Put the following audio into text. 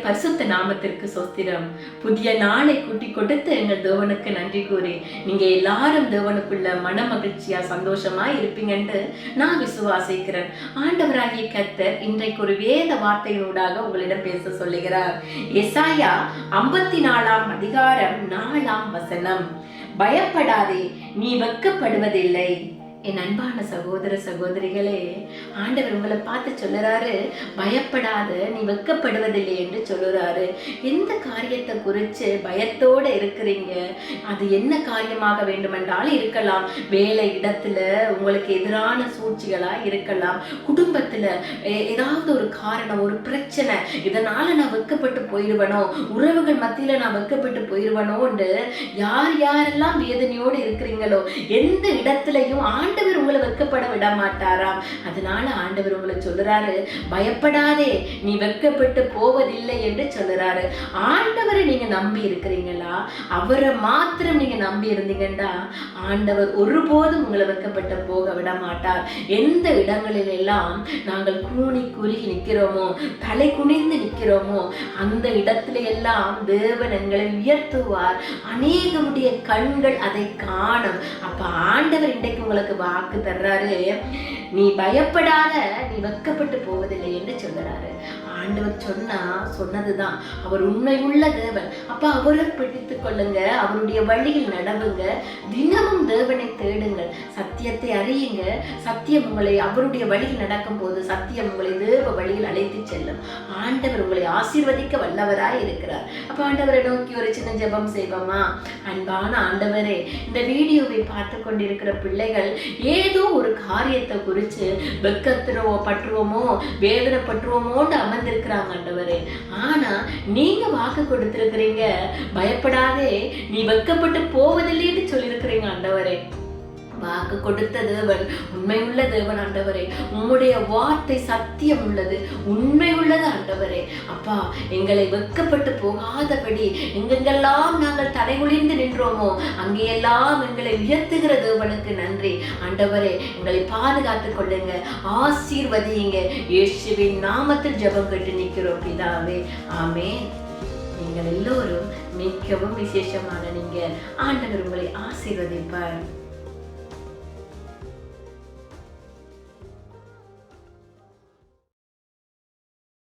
பரிசுத்த நாமத்திற்கு சொஸ்திரம். புதிய நாளை கூட்டி கொடுத்து எங்கள் தேவனுக்கு நன்றி கூறி நீங்க எல்லாரும் தேவனுக்குள்ள மன மகிழ்ச்சியா சந்தோஷமா இருப்பீங்கன்னு நான் விசுவாசிக்கிறேன். ஆண்டவராகிய கர்த்தர் இன்றைக்கு ஒரு வேத வார்த்தையினூடாக உங்களிடம் பேச சொல்லுகிறார். எசாயா 54 அதிகாரம் 4 பயப்படாதே, நீ வெட்கப்படுவதில்லை. என் அன்பான சகோதர சகோதரிகளே, ஆண்டவர் உங்களை பார்த்து சொல்லுறாரு, பயப்படாத, நீ வெட்கப்படுவதில்லை என்று சொல்லுறாரு. எந்த காரியத்தை குறித்து பயத்தோட இருக்கிறீங்க? அது என்ன காரியமாக வேண்டுமென்றாலும் இருக்கலாம். வேலை இடத்துல உங்களுக்கு எதிரான சூழ்ச்சிகளா இருக்கலாம். குடும்பத்துல ஏதாவது ஒரு காரணம், ஒரு பிரச்சனை, இதனால நான் வெட்கப்பட்டு போயிடுவனோ, உறவுகள் மத்தியில நான் வெட்கப்பட்டு போயிடுவனோன்னு யாரெல்லாம் வேதனையோடு இருக்கிறீங்களோ, எந்த இடத்துலையும் ஆண்டவர் உங்களை வெட்கப்பட விட மாட்டாராம். அதனால ஆண்டவர் உங்களை சொல்லுறாரு, பயப்படாதே, நீ வெட்கப்பட்டு போவதில்லை என்று சொல்லுறாரு. ஆண்டவரை நீங்க நம்பி இருக்கிறீங்களா? அவரை மாத்திரம் நீங்க நம்பி இருந்தீங்கன்னா ஆண்டவர் ஒருபோதும் உங்களை வெட்கப்பட்டு போக விட மாட்டார். எந்த இடங்களில் எல்லாம் நாங்கள் கூனி குறுகி நிற்கிறோமோ, தலை குனிந்து நிற்கிறோமோ, அந்த இடத்துல எல்லாம் தேவன் எங்களை உயர்த்துவார். அநேகமுடைய கண்கள் அதை காணும். அப்ப ஆண்டவர் இன்றைக்கு உங்களுக்கு வாக்கு தர்றாரு, நீ பயப்படாத, நீ வெட்கப்பட்டு போவதில்லை என்று சொல்றாரு. ஆண்டவர் சொன்னதுதான். அவர் உண்மை உள்ள தேவன். அப்ப அவரை பிடித்துக் கொள்ளுங்க, அவருடைய வழியில் நடவுங்க, தினமும் தேவனை தேடுங்கள், சத்தியத்தை அறியுங்க. சத்தியம் உங்களை அவருடைய வழியில் நடக்கும் போது சத்தியம் உங்களை தேவ வழியில் அழைத்து செல்லும். ஆண்டவர் உங்களை ஆசீர்வதிக்க வல்லவராய் இருக்கிறார். அப்ப ஆண்டவரை நோக்கி ஒரு சின்ன ஜெபம் செய்வோமா? அன்பான ஆண்டவரே, இந்த வீடியோவை பார்த்து கொண்டிருக்கிற பிள்ளைகள் ஏதோ ஒரு காரியத்தை குறித்து வெட்கத்தினோ பற்றுவோமோ வேதனைப்பற்றுவோமோன்னு அமர்ந்திருக்கிறாங்க ஆண்டவரே. ஆனா நீங்க வாக்கு கொடுத்திருக்கிறீங்க, பயப்படாதே, நீ வெட்கப்பட்டு போவதில்லைன்னு சொல்லியிருக்கிறீங்க ஆண்டவரே. வாக்கு கொடுத்த தேவன் உண்மை உள்ள தேவன் ஆண்டவரே. உம்முடைய வார்த்தை சத்தியம் உள்ளது, உண்மை உள்ளது ஆண்டவரே. அப்பா, எங்களை வெட்கப்பட்டு போகாதபடி எங்கெங்கெல்லாம் நாங்கள் தடைகுலிந்து நின்றோமோ அங்கேயெல்லாம் எங்களை உயர்த்துகிற தேவனுக்கு நன்றி ஆண்டவரே. எங்களை பாதுகாத்துக் கொள்ளுங்க, ஆசீர்வதியுங்க. இயேசுவின் நாமத்தில் ஜெபம் கேட்டு நிற்கிறோம் பிதாவே, ஆமென். நீங்கள் எல்லோரும் மிகவும் விசேஷமான நீங்க. ஆண்டவர் உங்களை ஆசீர்வதிப்பார்.